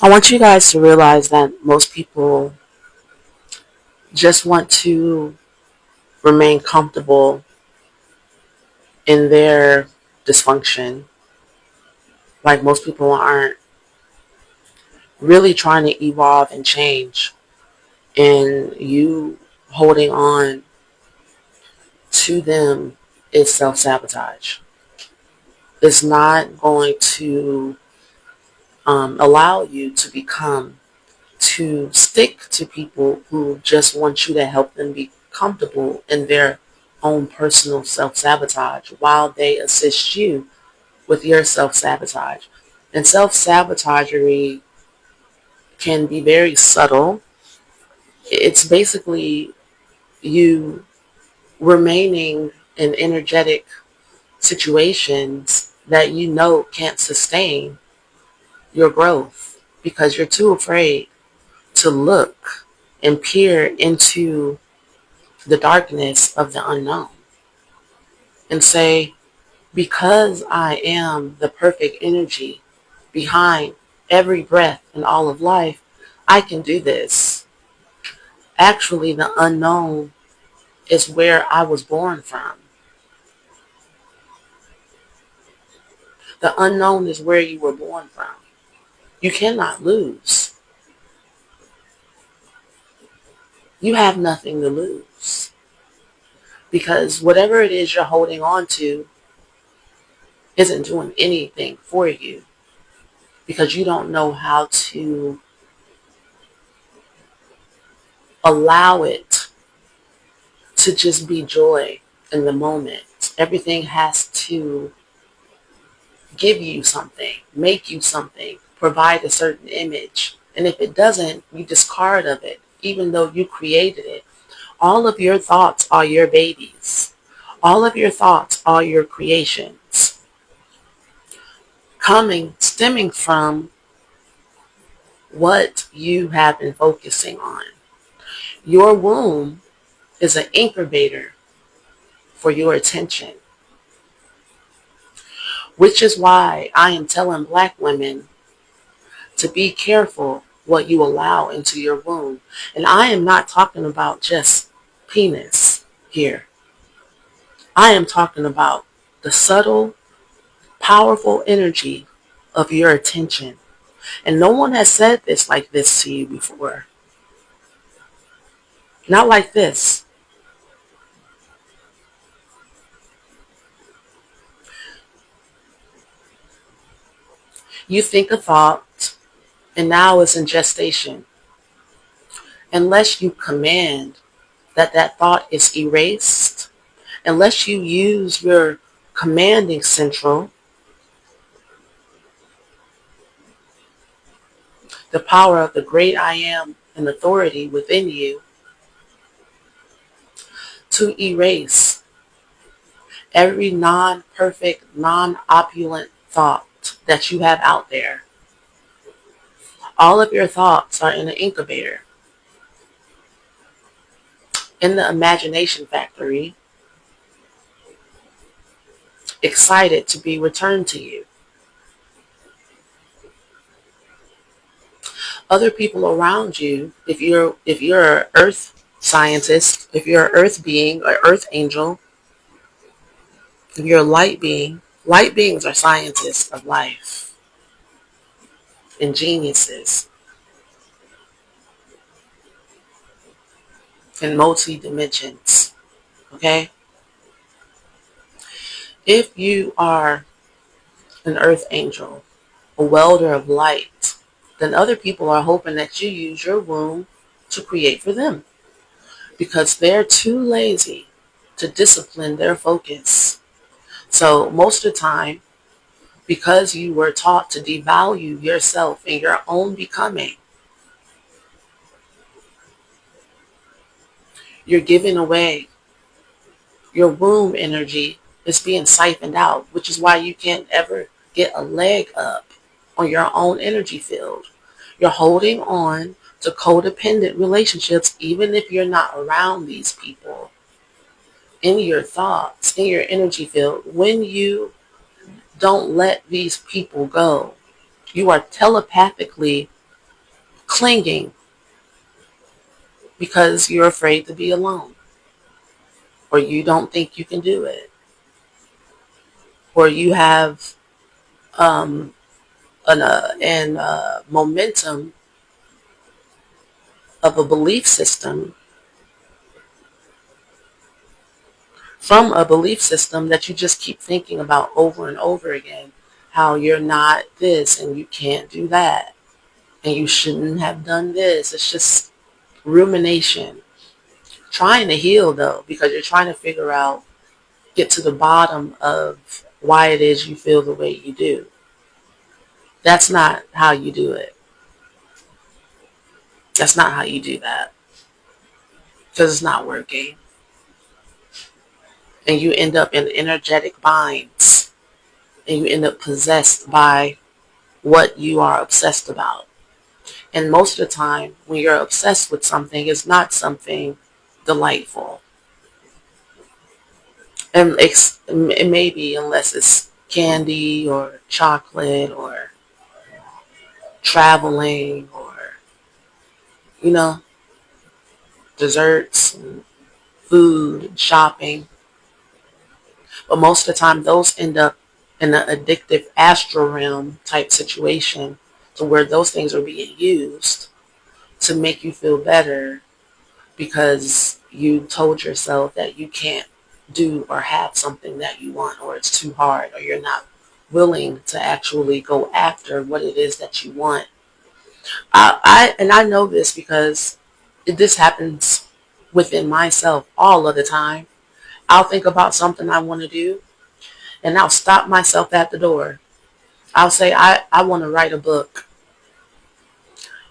I want you guys to realize that most people just want to remain comfortable in their dysfunction. Like most people aren't really trying to evolve and change. And you holding on to them is self-sabotage. It's not going to allow you to stick to people who just want you to help them be comfortable in their own personal self-sabotage while they assist you with your self-sabotage. And self-sabotagery can be very subtle. It's basically you remaining in energetic situations that you know can't sustain your growth because you're too afraid to look and peer into the darkness of the unknown and say, because I am the perfect energy behind every breath in all of life, I can do this. Actually, the unknown is where I was born from. The unknown is where you were born from. You cannot lose. You have nothing to lose. Because whatever it is you're holding on to isn't doing anything for you. Because you don't know how to allow it to just be joy in the moment. Everything has to give you something, make you something, provide a certain image. And if it doesn't, you discard of it, even though you created it. All of your thoughts are your babies. All of your thoughts are your creations. Stemming from what you have been focusing on. Your womb is an incubator for your attention, which is why I am telling black women to be careful what you allow into your womb. And I am not talking about just penis here. I am talking about the subtle, powerful energy of your attention. And no one has said this like this to you before. Not like this. You think a thought, and now it's in gestation. Unless you command that thought is erased, unless you use your commanding central, the power of the great I am and authority within you, to erase every non-perfect, non-opulent thought that you have out there. All of your thoughts are in an incubator, in the imagination factory, excited to be returned to you. Other people around you, if you're an earth scientist, if you're an earth being or earth angel, if you're a light beings are scientists of life and geniuses in multi dimensions. Okay? If you are an earth angel, a welder of light, then other people are hoping that you use your womb to create for them because they're too lazy to discipline their focus. So most of the time, because you were taught to devalue yourself and your own becoming, you're giving away your womb energy is being siphoned out, which is why you can't ever get a leg up on your own energy field. You're holding on to codependent relationships even if you're not around these people. In your thoughts, in your energy field, when you don't let these people go, you are telepathically clinging because you're afraid to be alone, or you don't think you can do it, or you have momentum of a belief system from a belief system that you just keep thinking about over and over again, how you're not this and you can't do that and you shouldn't have done this. It's just rumination. Trying to heal though, because you're trying to figure out, get to the bottom of why it is you feel the way you do. That's not how you do it. That's not how you do that, because it's not working. And you end up in energetic binds, and you end up possessed by what you are obsessed about. And most of the time, when you're obsessed with something, it's not something delightful. And it may be, unless it's candy or chocolate or traveling or, you know, desserts and food and shopping. But most of the time, those end up in an addictive astral realm type situation, to where those things are being used to make you feel better because you told yourself that you can't do or have something that you want, or it's too hard, or you're not willing to actually go after what it is that you want. I know this because this happens within myself all of the time. I'll think about something I want to do, and I'll stop myself at the door. I'll say, I want to write a book.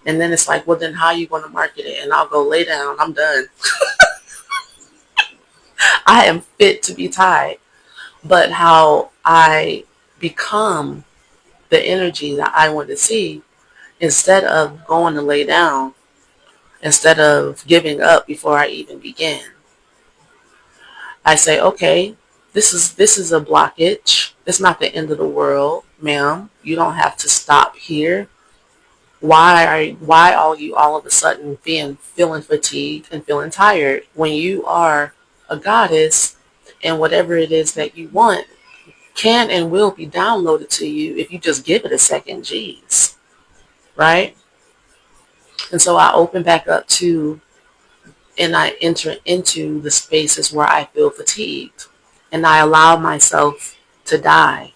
And then it's like, well, then how are you going to market it? And I'll go, lay down. I'm done. I am fit to be tied. But how I become the energy that I want to see, instead of going to lay down, instead of giving up before I even begin, I say, okay, this is a blockage. It's not the end of the world, ma'am. You don't have to stop here. Why are you all of a sudden feeling fatigued and feeling tired when you are a goddess, and whatever it is that you want can and will be downloaded to you if you just give it a second. Geez, right? And so I open back up to, and I enter into the spaces where I feel fatigued, and I allow myself to die.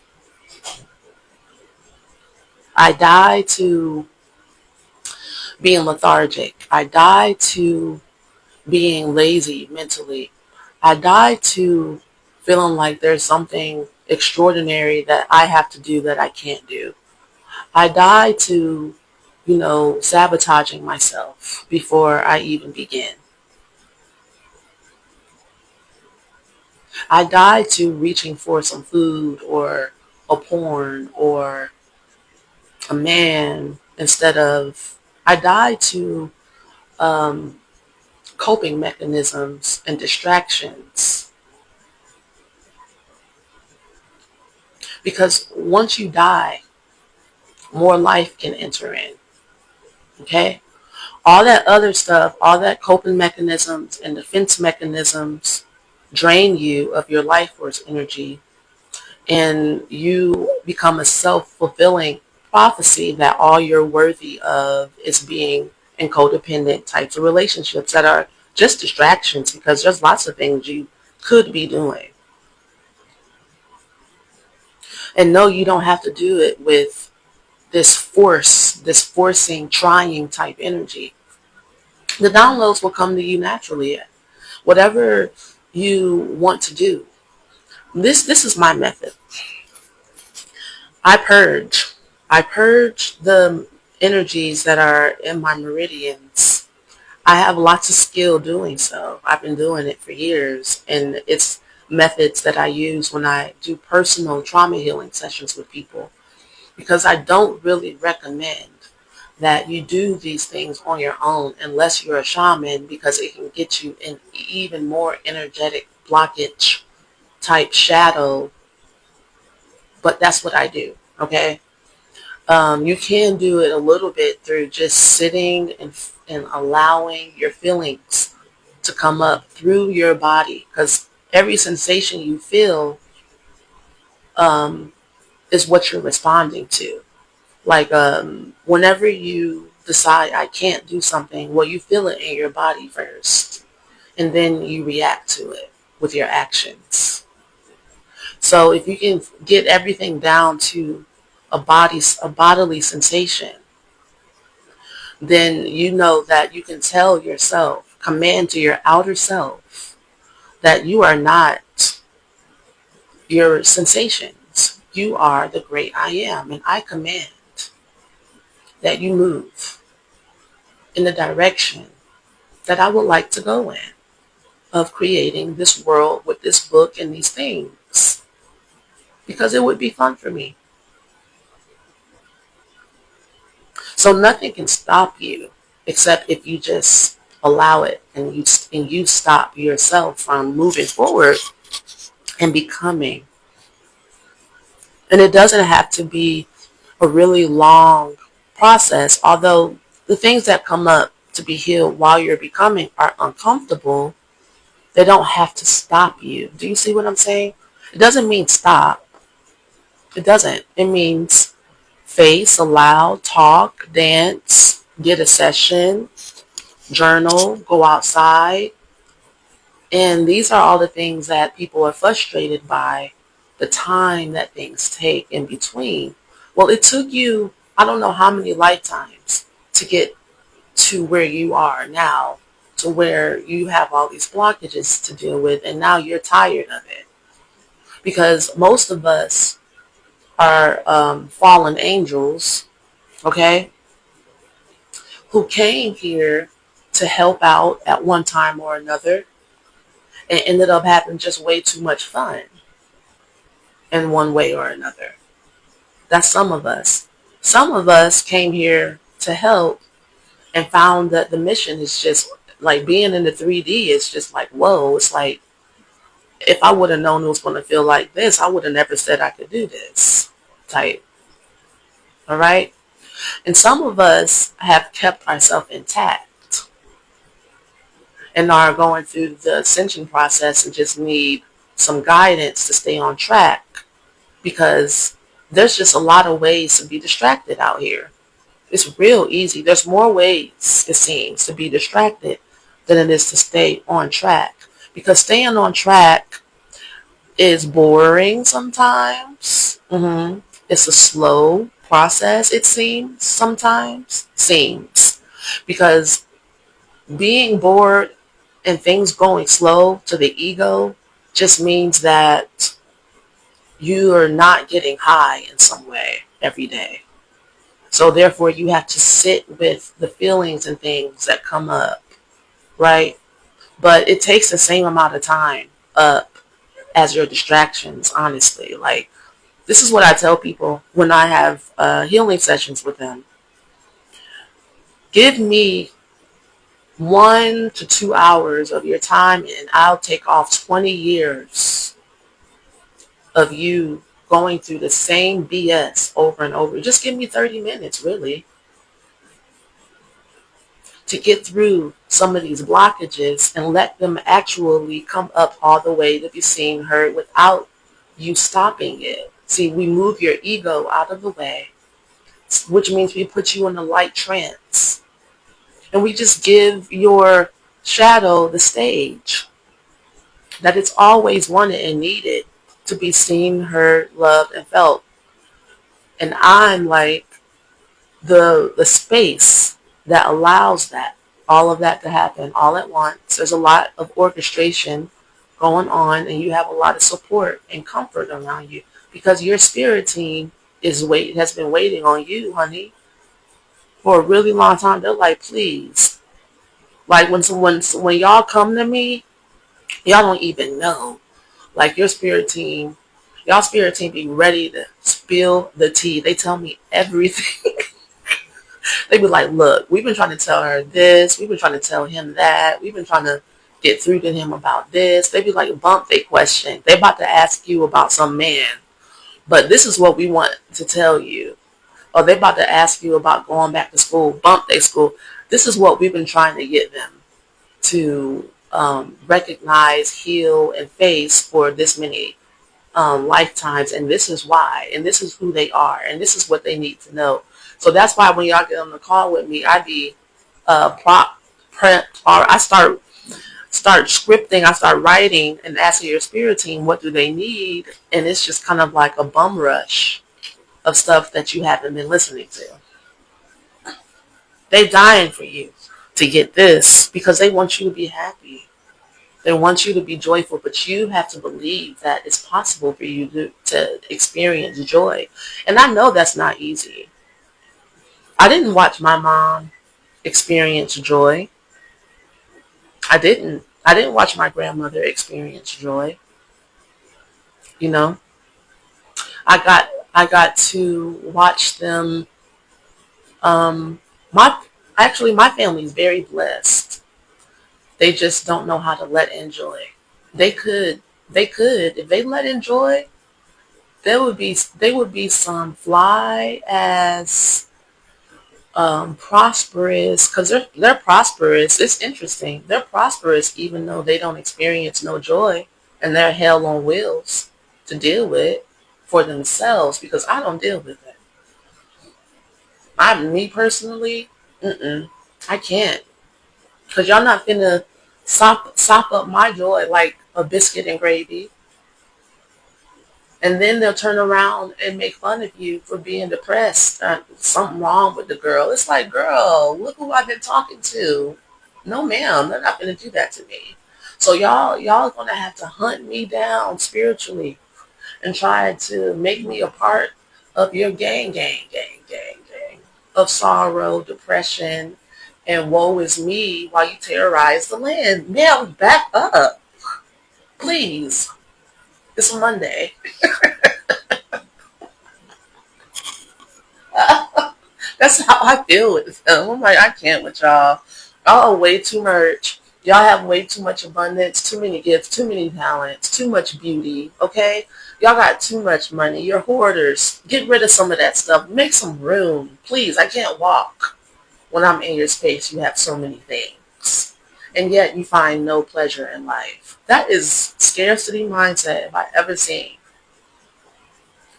I die to being lethargic. I die to being lazy mentally. I die to feeling like there's something extraordinary that I have to do that I can't do. I die to, sabotaging myself before I even begin. I die to reaching for some food or a porn or a man instead of, I die to coping mechanisms and distractions. Because once you die, more life can enter in. Okay? All that other stuff, all that coping mechanisms and defense mechanisms drain you of your life force energy, and you become a self-fulfilling prophecy that all you're worthy of is being in codependent types of relationships that are just distractions, because there's lots of things you could be doing. And no, you don't have to do it with this forcing, trying type energy. The downloads will come to you naturally. Whatever you want to do. This is my method. I purge. I purge the energies that are in my meridians. I have lots of skill doing so. I've been doing it for years, and it's methods that I use when I do personal trauma healing sessions with people, because I don't really recommend that you do these things on your own unless you're a shaman, because it can get you in even more energetic blockage type shadow. But that's what I do, okay? You can do it a little bit through just sitting and allowing your feelings to come up through your body, because every sensation you feel um, is what you're responding to. Like whenever you decide I can't do something, well, you feel it in your body first, and then you react to it with your actions. So if you can get everything down to a bodily sensation, then you know that you can tell yourself, command to your outer self, that you are not your sensations. You are the great I am, and I command that you move in the direction that I would like to go in, of creating this world with this book and these things, because it would be fun for me. So nothing can stop you except if you just allow it, and you stop yourself from moving forward and becoming. And it doesn't have to be a really long process, although the things that come up to be healed while you're becoming are uncomfortable. They don't have to stop you. Do you see what I'm saying? It doesn't mean stop. It doesn't. It means face, allow, talk, dance, get a session, journal, go outside. And these are all the things that people are frustrated by, the time that things take in between. Well, it took you, I don't know how many lifetimes to get to where you are now, to where you have all these blockages to deal with, and now you're tired of it. Because most of us are fallen angels, okay, who came here to help out at one time or another, and ended up having just way too much fun in one way or another. That's some of us. Some of us came here to help and found that the mission is just like being in the 3D. It's just like, whoa, it's like, if I would have known it was going to feel like this, I would have never said I could do this type. All right. And some of us have kept ourselves intact and are going through the ascension process and just need some guidance to stay on track, because there's just a lot of ways to be distracted out here. It's real easy. There's more ways, it seems, to be distracted than it is to stay on track. Because staying on track is boring sometimes. It's a slow process, it seems, sometimes. Seems. Because being bored and things going slow to the ego just means that you are not getting high in some way every day. So therefore you have to sit with the feelings and things that come up, right? But it takes the same amount of time up as your distractions, honestly. Like, this is what I tell people when I have healing sessions with them. Give me 1 to 2 hours of your time, and I'll take off 20 years of you going through the same BS over and over. Just give me 30 minutes, really, to get through some of these blockages and let them actually come up all the way to be seen, heard, without you stopping it. See, we move your ego out of the way, which means we put you in a light trance. And we just give your shadow the stage that it's always wanted and needed, to be seen, heard, loved, and felt. And I'm like the space that allows that, all of that to happen all at once. There's a lot of orchestration going on, and you have a lot of support and comfort around you, because your spirit team has been waiting on you, honey, for a really long time. They're like, please. Like when y'all come to me, y'all don't even know. Like y'all spirit team be ready to spill the tea. They tell me everything. They be like, look, we've been trying to tell her this. We've been trying to tell him that. We've been trying to get through to him about this. They be like, bump they question. They about to ask you about some man. But this is what we want to tell you. or they about to ask you about going back to school, bump day school. This is what we've been trying to get them to recognize, heal, and face for this many lifetimes. And this is why, and this is who they are, and this is what they need to know. So that's why when y'all get on the call with me, I be prep, or I start scripting, I start writing and asking your spirit team what do they need, and it's just kind of like a bum rush of stuff that you haven't been listening to. They dying for you to get this because they want you to be happy. They want you to be joyful, but you have to believe that it's possible for you to experience joy. And I know that's not easy. I didn't watch my mom experience joy. I didn't. I didn't watch my grandmother experience joy. You know, I got to watch them. My my family is very blessed. They just don't know how to let in joy. They could. They could. If they let in joy, they would be some fly as prosperous, because they're prosperous. It's interesting. They're prosperous even though they don't experience no joy, and they're hell on wheels to deal with for themselves, because I don't deal with it. Me personally, I can't, because y'all not finna sop up my joy like a biscuit and gravy. And then they'll turn around and make fun of you for being depressed. Something wrong with the girl. It's like, girl, look who I've been talking to. No, ma'am, they're not going to do that to me. So y'all are going to have to hunt me down spiritually and try to make me a part of your gang of sorrow, depression, and woe is me while you terrorize the land. Ma'am, back up, please. It's a Monday. That's how I feel with them. I'm like, I can't with y'all. Y'all are way too much. Y'all have way too much abundance, too many gifts, too many talents, too much beauty, okay? Y'all got too much money. You're hoarders. Get rid of some of that stuff. Make some room. Please, I can't walk when I'm in your space. You have so many things. And yet you find no pleasure in life. That is scarcity mindset if I ever seen.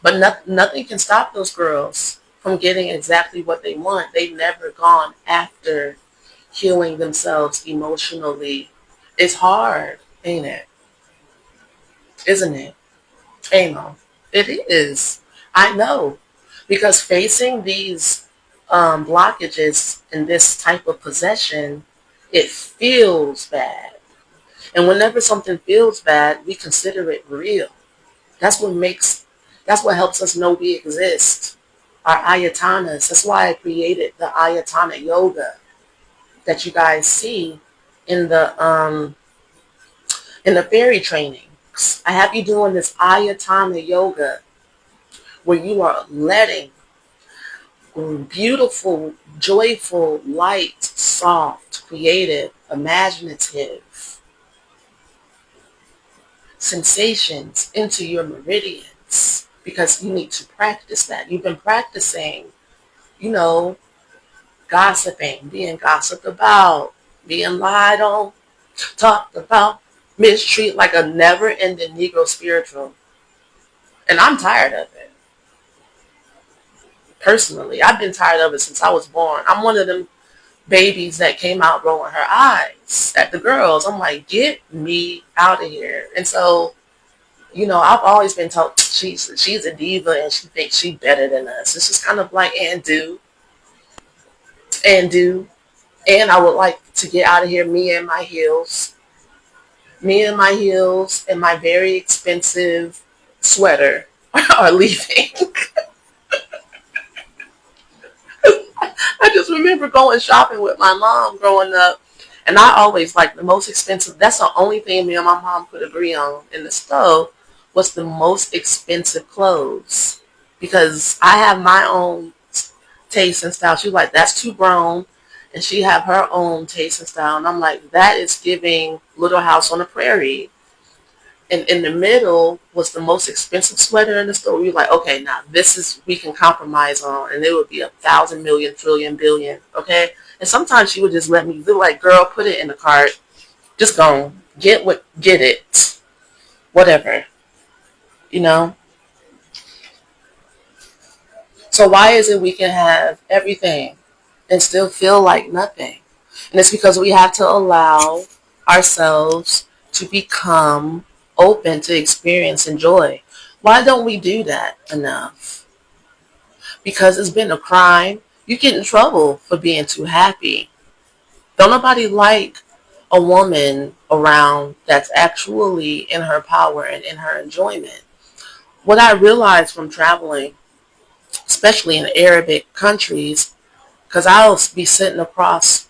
But nothing can stop those girls from getting exactly what they want. They've never gone after healing themselves emotionally. It's hard, ain't it? Isn't it? Ain't no. It is. I know. Because facing these blockages in this type of possession, it feels bad. And whenever something feels bad, we consider it real. That's what makes, that's what helps us know we exist. Our ayatanas. That's why I created the ayatana yoga that you guys see in the fairy trainings. I have you doing this ayatana yoga where you are letting beautiful, joyful, light, soft, creative, imaginative sensations into your meridians, because you need to practice that. You've been practicing, you know, gossiping, being gossiped about, being lied on, talked about, mistreated, like a never-ending Negro spiritual. And I'm tired of it. Personally, I've been tired of it since I was born. I'm one of them babies that came out rolling her eyes at the girls. I'm like, get me out of here. And so, I've always been told she's a diva and she thinks she's better than us. It's just kind of like, and do. And I would like to get out of here, me and my heels. Me and my heels and my very expensive sweater are leaving. I just remember going shopping with my mom growing up. And I always like the most expensive. That's the only thing me and my mom could agree on in the stove was the most expensive clothes. Because I have my own taste and style. She was like, that's too grown. And she have her own taste and style. And I'm like, that is giving Little House on the Prairie. And in the middle was the most expensive sweater in the store. We were like, okay, now this is, we can compromise on, and it would be 1,000 million trillion billion, okay? And sometimes she would just let me do, like, girl, put it in the cart. Just go get it, whatever, you know. So why is it we can have everything and still feel like nothing? And it's because we have to allow ourselves to become open to experience and joy. Why don't we do that enough? Because it's been a crime. You get in trouble for being too happy. Don't nobody like a woman around that's actually in her power and in her enjoyment. What I realized from traveling, especially in Arabic countries, because I'll be sitting across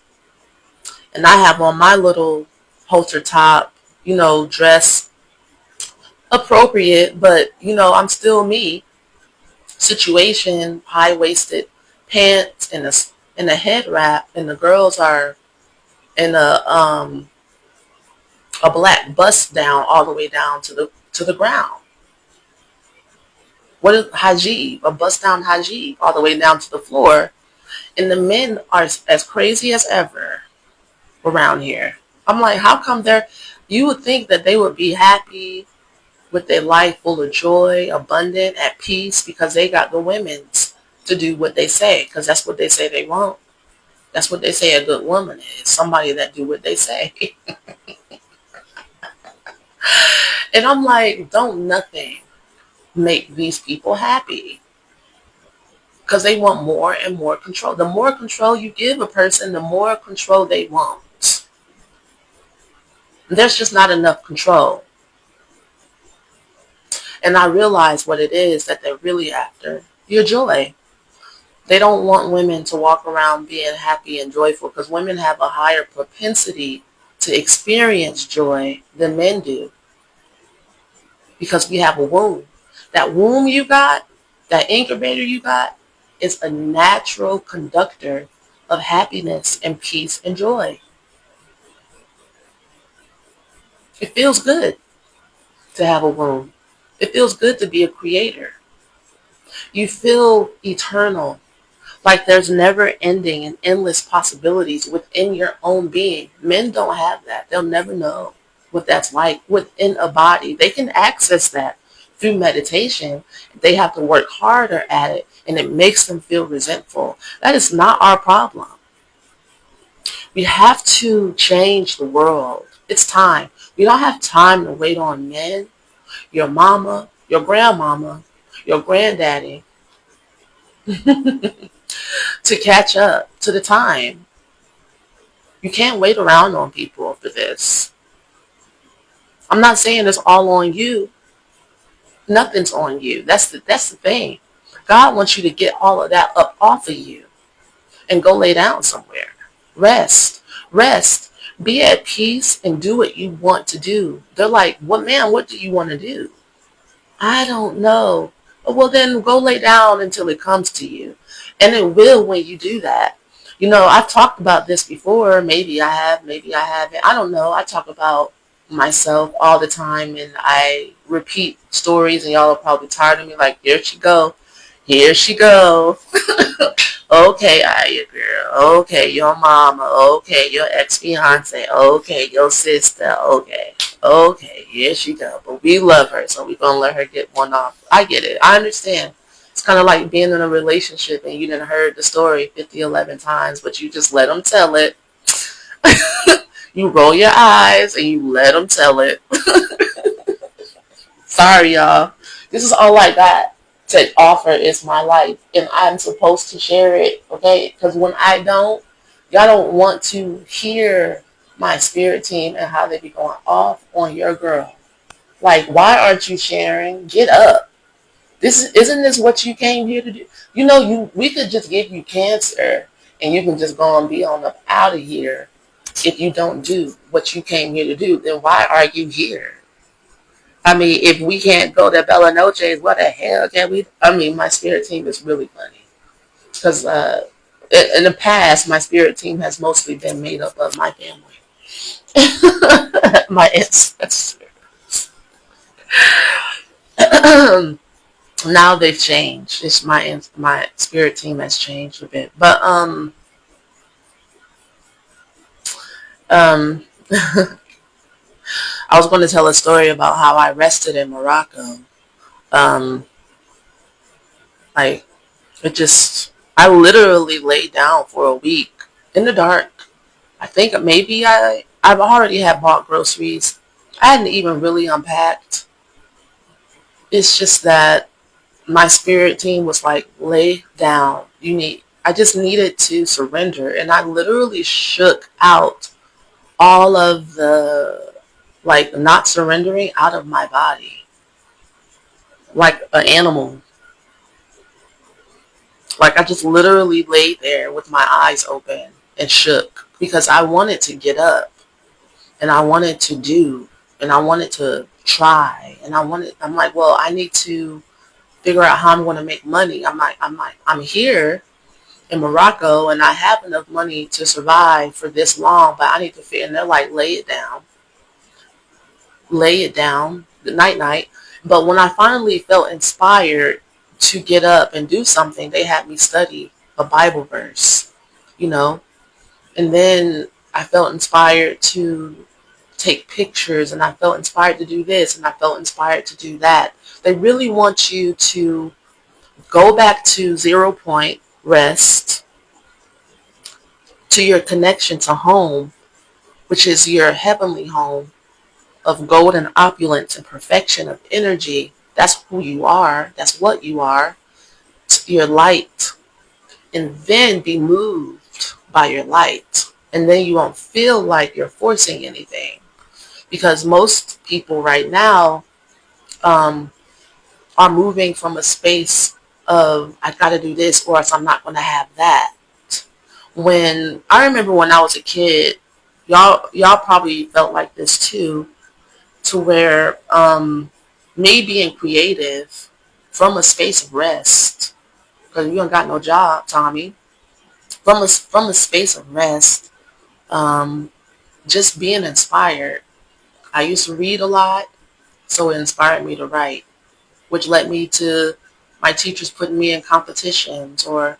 and I have on my little halter top, dress appropriate, but I'm still me. Situation, high-waisted pants and a head wrap, and the girls are in a black bust down all the way down to the ground. What is hijab? A bust down hijab all the way down to the floor, and the men are as crazy as ever around here. I'm like, how come you would think that they would be happy with their life full of joy, abundant, at peace, because they got the women's to do what they say, because that's what they say they want. That's what they say a good woman is, somebody that do what they say. And I'm like, don't nothing make these people happy, because they want more and more control. The more control you give a person, the more control they want. There's just not enough control. And I realize what it is that they're really after. Your joy. They don't want women to walk around being happy and joyful, because women have a higher propensity to experience joy than men do, because we have a womb. That womb you got, that incubator you got, is a natural conductor of happiness and peace and joy. It feels good to have a womb. It feels good to be a creator. You feel eternal, like there's never ending and endless possibilities within your own being. Men don't have that. They'll never know what that's like within a body. They can access that through meditation. They have to work harder at it, and it makes them feel resentful. That is not our problem. We have to change the world. It's time. We don't have time to wait on men, your mama, your grandmama, your granddaddy to catch up to the time. You can't wait around on people for this. I'm not saying it's all on you. Nothing's on you. That's the thing. God wants you to get all of that up off of you and go lay down somewhere. Rest. Rest. Be at peace and do what you want to do. They're like, what do you want to do? I don't know. Well, then go lay down until it comes to you. And it will when you do that. I've talked about this before. Maybe I have, maybe I haven't. I don't know. I talk about myself all the time, and I repeat stories, and y'all are probably tired of me. Like, here she go. Here she go. Okay, Aya girl. Okay, your mama. Okay, your ex-fiance. Okay, your sister. Okay, here she go. But we love her, so we're going to let her get one off. I get it. I understand. It's kind of like being in a relationship and you done heard the story 50, 11 times, but you just let them tell it. You roll your eyes and you let them tell it. Sorry, y'all. This is all I got to offer is my life, and I'm supposed to share it, okay? Because when I don't, y'all don't want to hear my spirit team and how they be going off on your girl. Like, why aren't you sharing? Get up. Isn't this what you came here to do? We could just give you cancer and you can just go and be on up out of here. If you don't do what you came here to do, then why are you here? I mean, if we can't go to Bella Noche's, what the hell can we? I mean, my spirit team is really funny. Because in the past, my spirit team has mostly been made up of my family. My ancestors. Now they've changed. It's my spirit team has changed a bit. But um I was going to tell a story about how I rested in Morocco. Um like I literally laid down for a week in the dark. I think maybe I've already had bought groceries. I hadn't even really unpacked. It's just that my spirit team was like, lay down. I just needed to surrender. And I literally shook out all of the, like, not surrendering out of my body. Like an animal. Like I just literally laid there with my eyes open and shook because I wanted to get up and I wanted to do and I wanted to try and I'm like, well, I need to figure out how I'm going to make money. I'm here in Morocco and I have enough money to survive for this long, but I need to figure, and they're like, lay it down, night night. But when I finally felt inspired to get up and do something, they had me study a Bible verse, you know, and then I felt inspired to take pictures and I felt inspired to do this and I felt inspired to do that. They really want you to go back to 0 point, rest, to your connection to home, which is your heavenly home of golden opulence and perfection of energy. That's who you are. That's what you are. Your light. And then be moved by your light. And then you won't feel like you're forcing anything. Because most people right now are moving from a space of, I got to do this or else I'm not going to have that. When I remember when I was a kid, y'all probably felt like this too, to where me being creative from a space of rest, because you don't got no job, Tommy, from a space of rest, um, just being inspired. I used to read a lot, so it inspired me to write, which led me to my teachers putting me in competitions. Or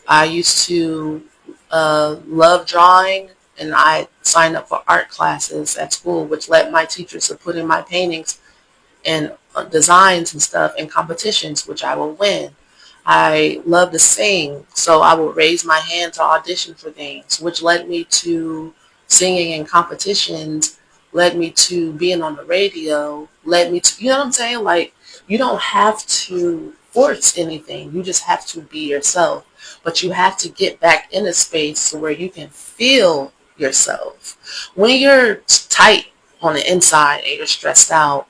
I used to love drawing, and I signed up for art classes at school, which led my teachers to put in my paintings and designs and stuff in competitions, which I will win. I love to sing, so I would raise my hand to audition for things, which led me to singing in competitions, led me to being on the radio, led me to, you know what I'm saying? Like, you don't have to force anything. You just have to be yourself. But you have to get back in a space where you can feel yourself. When you're tight on the inside and you're stressed out,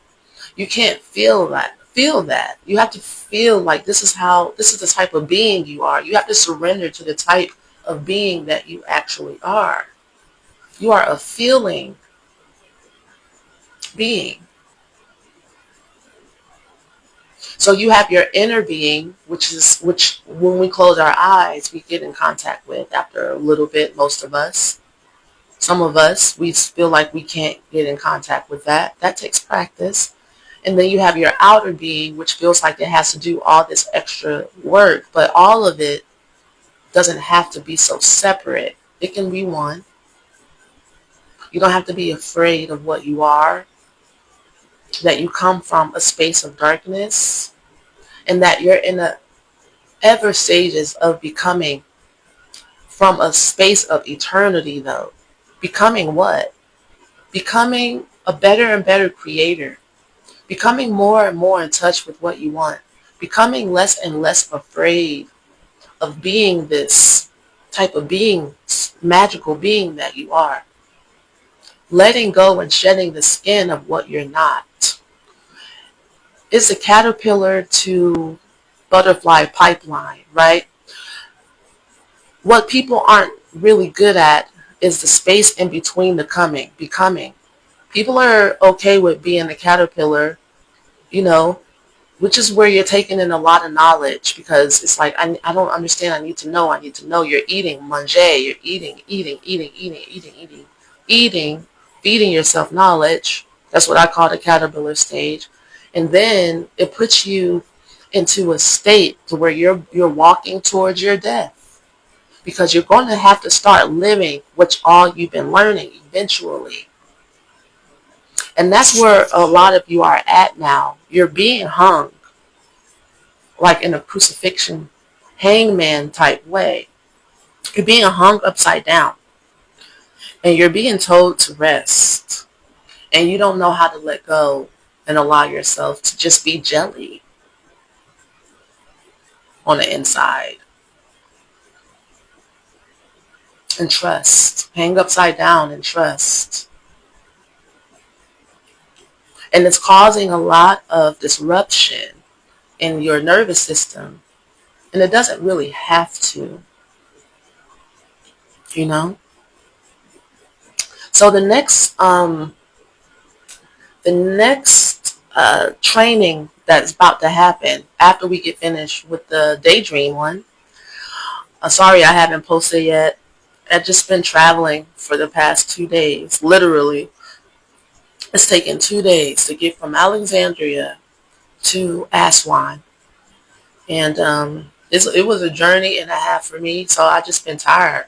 you can't feel that. Feel that. You have to feel like this is the type of being you are. You have to surrender to the type of being that you actually are. You are a feeling being. So you have your inner being, which when we close our eyes, we get in contact with after a little bit, most of us. Some of us, we feel like we can't get in contact with that. That takes practice. And then you have your outer being, which feels like it has to do all this extra work. But all of it doesn't have to be so separate. It can be one. You don't have to be afraid of what you are, that you come from a space of darkness, and that you're in the ever stages of becoming from a space of eternity, though. Becoming what? Becoming a better and better creator. Becoming more and more in touch with what you want. Becoming less and less afraid of being this type of being, magical being that you are. Letting go and shedding the skin of what you're not. It's a caterpillar to butterfly pipeline, right? What people aren't really good at is the space in between the becoming. People are okay with being a caterpillar, you know, which is where you're taking in a lot of knowledge, because it's like, I don't understand. I need to know. You're eating, manger. You're eating, feeding yourself knowledge. That's what I call the caterpillar stage. And then it puts you into a state to where you're walking towards your death, because you're going to have to start living which all you've been learning eventually. And that's where a lot of you are at now. You're being hung like in a crucifixion, hangman type way. You're being hung upside down, and you're being told to rest, and you don't know how to let go and allow yourself to just be jelly on the inside. And trust. Hang upside down and trust. And it's causing a lot of disruption in your nervous system. And it doesn't really have to, you know? So the next training that's about to happen after we get finished with the daydream one. Sorry I haven't posted yet. I've just been traveling for the past 2 days. Literally, it's taken 2 days to get from Alexandria to Aswan. And it was a journey and a half for me, so I just been tired.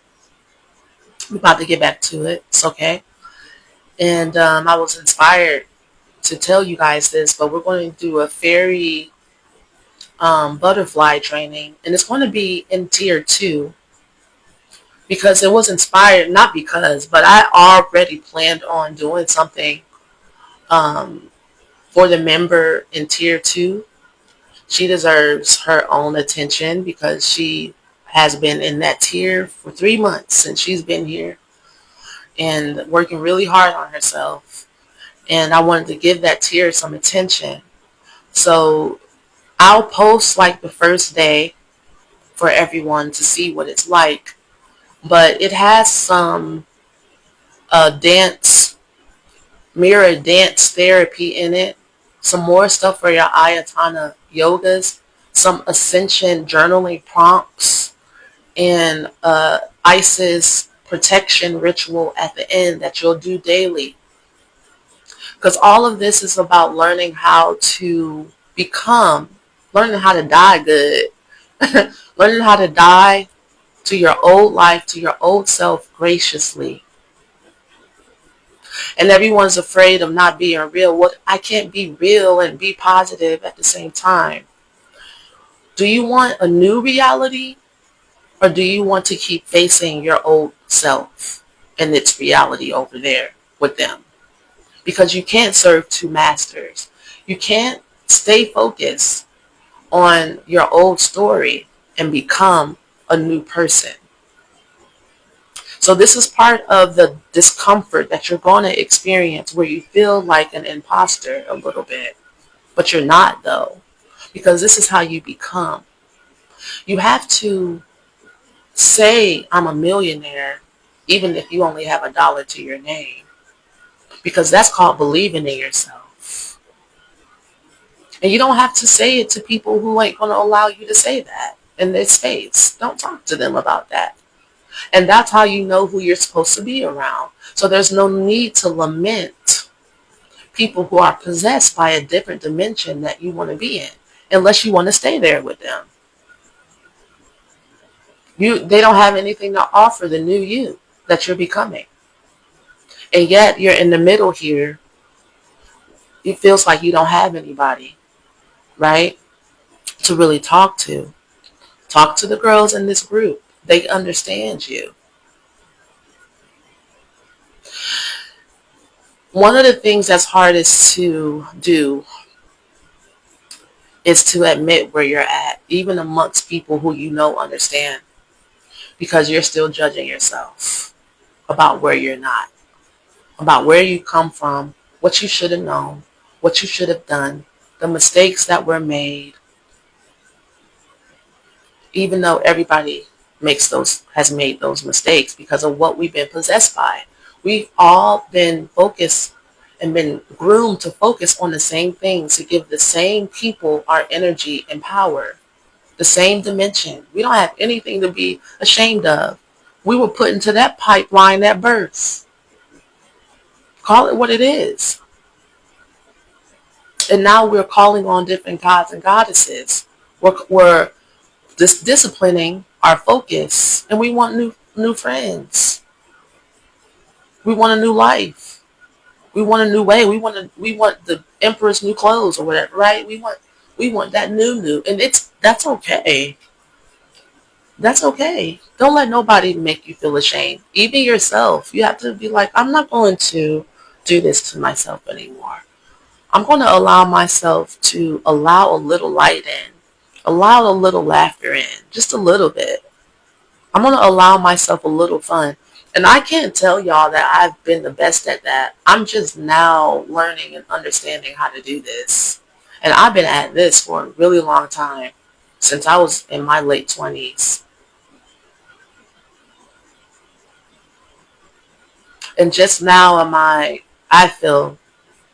We're about to get back to it. It's okay. And I was inspired to tell you guys this, but we're going to do a fairy butterfly training, and it's going to be in tier 2, because it was inspired, not because, but I already planned on doing something um, for the member in tier 2. She deserves her own attention because she has been in that tier for 3 months since she's been here and working really hard on herself. And I wanted to give that tier some attention. So I'll post like the first day for everyone to see what it's like. But it has some dance, mirror dance therapy in it. Some more stuff for your ayatana yogas. Some ascension journaling prompts. And Isis protection ritual at the end that you'll do daily. Because all of this is about learning how to learning how to die good. Learning how to die to your old life, to your old self graciously. And everyone's afraid of not being real. Well, I can't be real and be positive at the same time. Do you want a new reality, or do you want to keep facing your old self and its reality over there with them? Because you can't serve two masters. You can't stay focused on your old story and become a new person. So this is part of the discomfort that you're going to experience, where you feel like an imposter a little bit. But you're not, though, because this is how you become. You have to say, I'm a millionaire, even if you only have $1 to your name, because that's called believing in yourself. And you don't have to say it to people who ain't going to allow you to say that in their space. Don't talk to them about that. And that's how you know who you're supposed to be around. So there's no need to lament people who are possessed by a different dimension that you want to be in, unless you want to stay there with them. They don't have anything to offer the new you that you're becoming. And yet you're in the middle here. It feels like you don't have anybody, right, to really talk to. Talk to the girls in this group. They understand you. One of the things that's hardest to do is to admit where you're at, even amongst people who you know understand, because you're still judging yourself about where you're not, about where you come from, what you should have known, what you should have done, the mistakes that were made, even though everybody has made those mistakes because of what we've been possessed by. We've all been focused and been groomed to focus on the same things, to give the same people our energy and power, the same dimension. We don't have anything to be ashamed of. We were put into that pipeline at birth. Call it what it is. And now we're calling on different gods and goddesses. We're disciplining our focus, and we want new friends. We want a new life. We want a new way. We want the emperor's new clothes or whatever, right? We want that new, and that's okay. That's okay. Don't let nobody make you feel ashamed. Even yourself. You have to be like, I'm not going to do this to myself anymore. I'm going to allow myself to allow a little light in, allow a little laughter in, just a little bit. I'm going to allow myself a little fun. And I can't tell y'all that I've been the best at that. I'm just now learning and understanding how to do this. And I've been at this for a really long time, since I was in my late 20s. And just now I feel,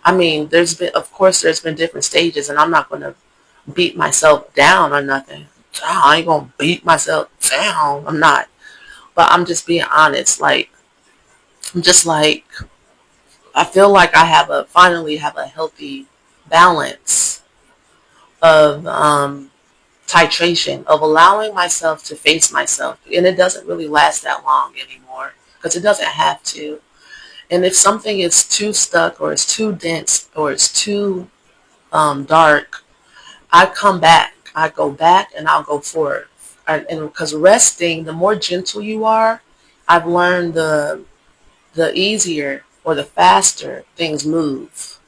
I mean, of course, there's been different stages, and I'm not going to beat myself down or nothing. I ain't going to beat myself down. I'm not. But I'm just being honest. Like, I'm just like, I feel like finally have a healthy balance of titration, of allowing myself to face myself. And it doesn't really last that long anymore, because it doesn't have to. And if something is too stuck, or it's too dense, or it's too dark, I come back. I go back and I'll go forward. And because resting, the more gentle you are, I've learned the easier or the faster things move.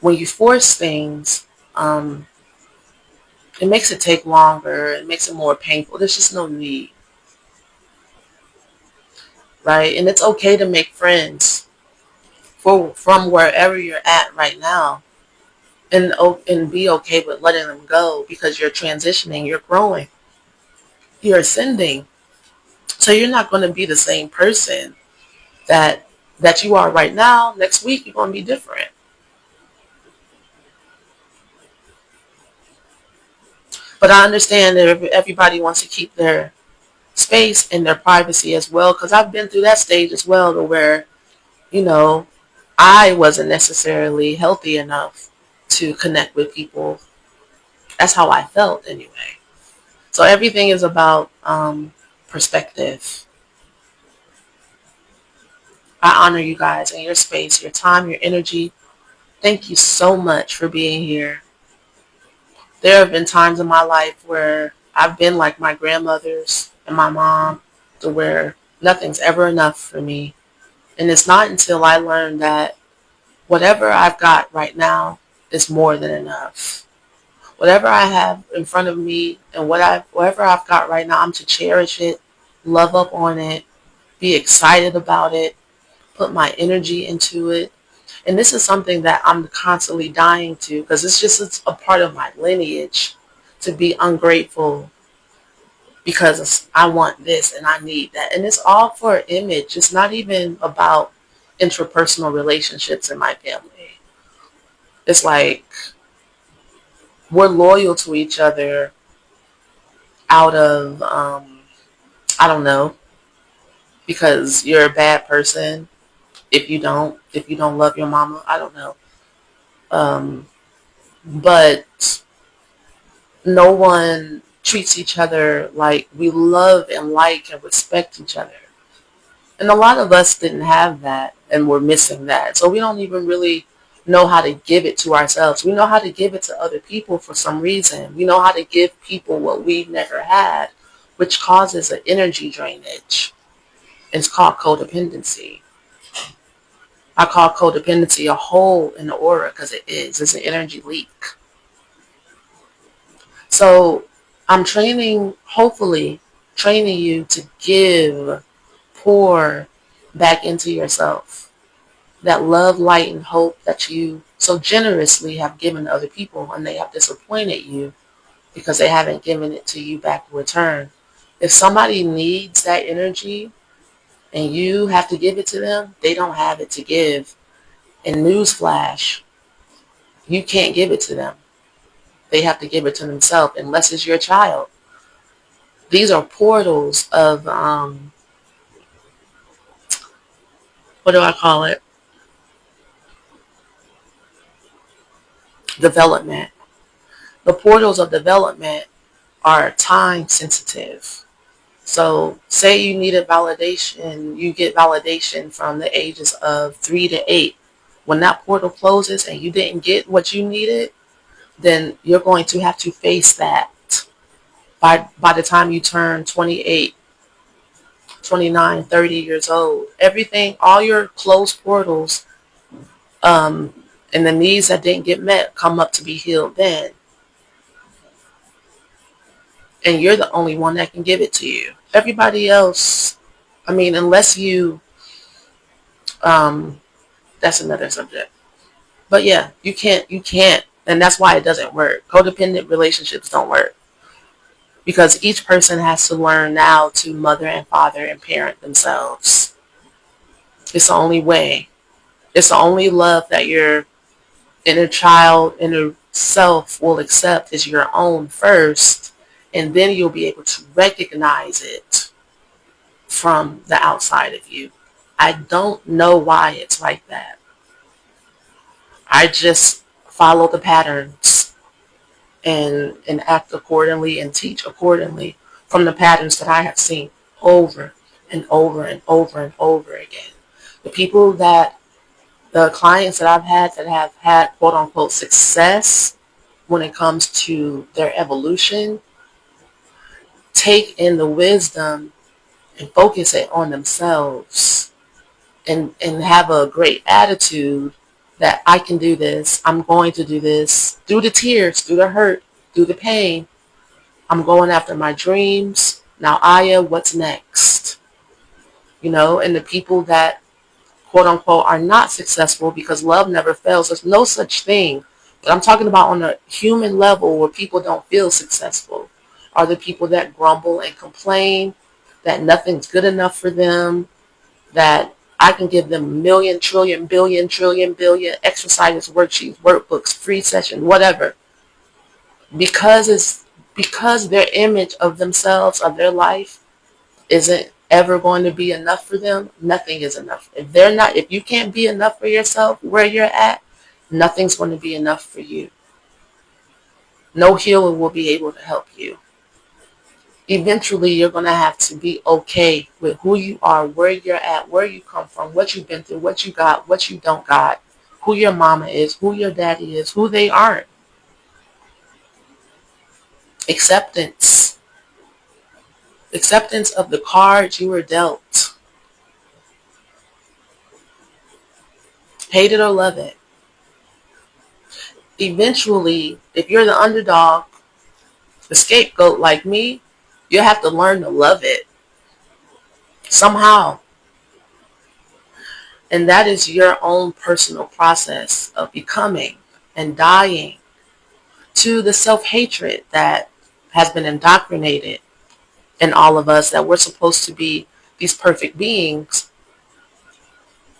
When you force things, it makes it take longer. It makes it more painful. There's just no need, right? And it's okay to make friends from wherever you're at right now, and be okay with letting them go, because you're transitioning, you're growing, you're ascending. So you're not going to be the same person that you are right now. Next week you're going to be different. But I understand that everybody wants to keep their space and their privacy as well, because I've been through that stage as well, to where, you know, I wasn't necessarily healthy enough to connect with people. That's how I felt anyway. So everything is about perspective. I honor you guys and your space, your time, your energy. Thank you so much for being here. There have been times in my life where I've been like my grandmothers and my mom, to where nothing's ever enough for me. And it's not until I learned that whatever I've got right now is more than enough. Whatever I have in front of me, and whatever I've got right now, I'm to cherish it, love up on it, be excited about it, put my energy into it. And this is something that I'm constantly dying to, because it's a part of my lineage to be ungrateful, because I want this and I need that. And it's all for an image. It's not even about interpersonal relationships in my family. It's like we're loyal to each other out of, I don't know, because you're a bad person if you don't love your mama. I don't know. Um, but no one treats each other like we love and like and respect each other. And a lot of us didn't have that, and we're missing that. So we don't even really know how to give it to ourselves. We know how to give it to other people for some reason. We know how to give people what we've never had, which causes an energy drainage. It's called codependency. I call codependency a hole in the aura, because it is. It's an energy leak. So I'm hopefully training you to pour back into yourself. That love, light, and hope that you so generously have given to other people, and they have disappointed you because they haven't given it to you back in return. If somebody needs that energy and you have to give it to them, they don't have it to give. And newsflash, you can't give it to them. They have to give it to themselves, unless it's your child. These are portals of, what do I call it? development. The portals of development are time sensitive. So say you needed validation, you get validation from the ages of 3 to 8. When that portal closes and you didn't get what you needed, then you're going to have to face that by the time you turn 28, 29, 30 years old. Everything, all your closed portals, um, and the needs that didn't get met come up to be healed then. And you're the only one that can give it to you. Everybody else, I mean, unless you, um, that's another subject. But yeah, you can't. And that's why it doesn't work. Codependent relationships don't work. Because each person has to learn now to mother and father and parent themselves. It's the only way. It's the only love that your inner child, inner self will accept is your own first. And then you'll be able to recognize it from the outside of you. I don't know why it's like that. I just follow the patterns and act accordingly and teach accordingly from the patterns that I have seen over and over and over and over again. The people that, the clients that I've had that have had quote unquote success when it comes to their evolution, take in the wisdom and focus it on themselves and have a great attitude that I can do this, I'm going to do this, through the tears, through the hurt, through the pain. I'm going after my dreams. Now, Aya, what's next? You know, and the people that, quote unquote, are not successful because love never fails. There's no such thing. But I'm talking about on a human level where people don't feel successful. Are the people that grumble and complain that nothing's good enough for them, that I can give them million, trillion, billion exercises, worksheets, workbooks, free session, whatever. Because their image of themselves, of their life, isn't ever going to be enough for them, nothing is enough. If you can't be enough for yourself where you're at, nothing's going to be enough for you. No healer will be able to help you. Eventually, you're going to have to be okay with who you are, where you're at, where you come from, what you've been through, what you got, what you don't got, who your mama is, who your daddy is, who they aren't. Acceptance. Acceptance of the cards you were dealt. Hate it or love it. Eventually, if you're the underdog, the scapegoat like me, you have to learn to love it. Somehow. And that is your own personal process of becoming and dying to the self-hatred that has been indoctrinated in all of us, that we're supposed to be these perfect beings.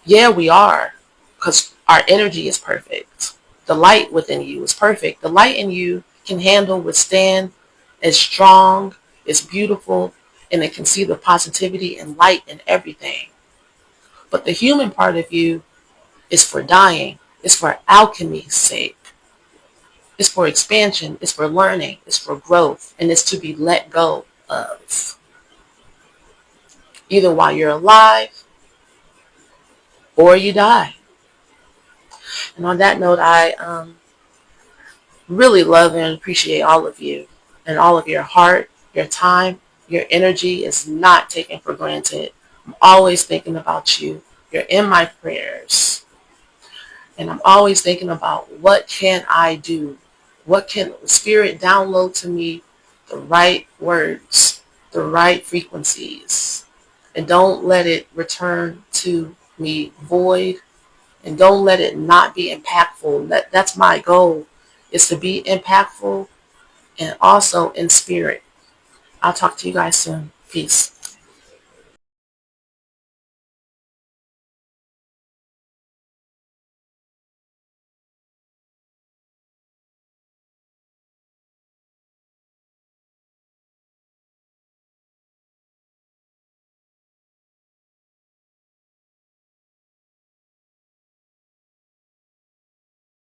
Yeah, we are, because our energy is perfect. The light within you is perfect. The light in you can handle, withstand, is strong, is beautiful, and it can see the positivity and light in everything. But the human part of you is for dying. It's for alchemy's sake. It's for expansion. It's for learning. It's for growth. And it's to be let go of. Either while you're alive or you die. And on that note, I really love and appreciate all of you and all of your heart, your time, your energy is not taken for granted. I'm always thinking about you. You're in my prayers. And I'm always thinking about what can I do? What can Spirit download to me? The right words, the right frequencies. And don't let it return to me void. And don't let it not be impactful. That's my goal, is to be impactful and also in spirit. I'll talk to you guys soon. Peace.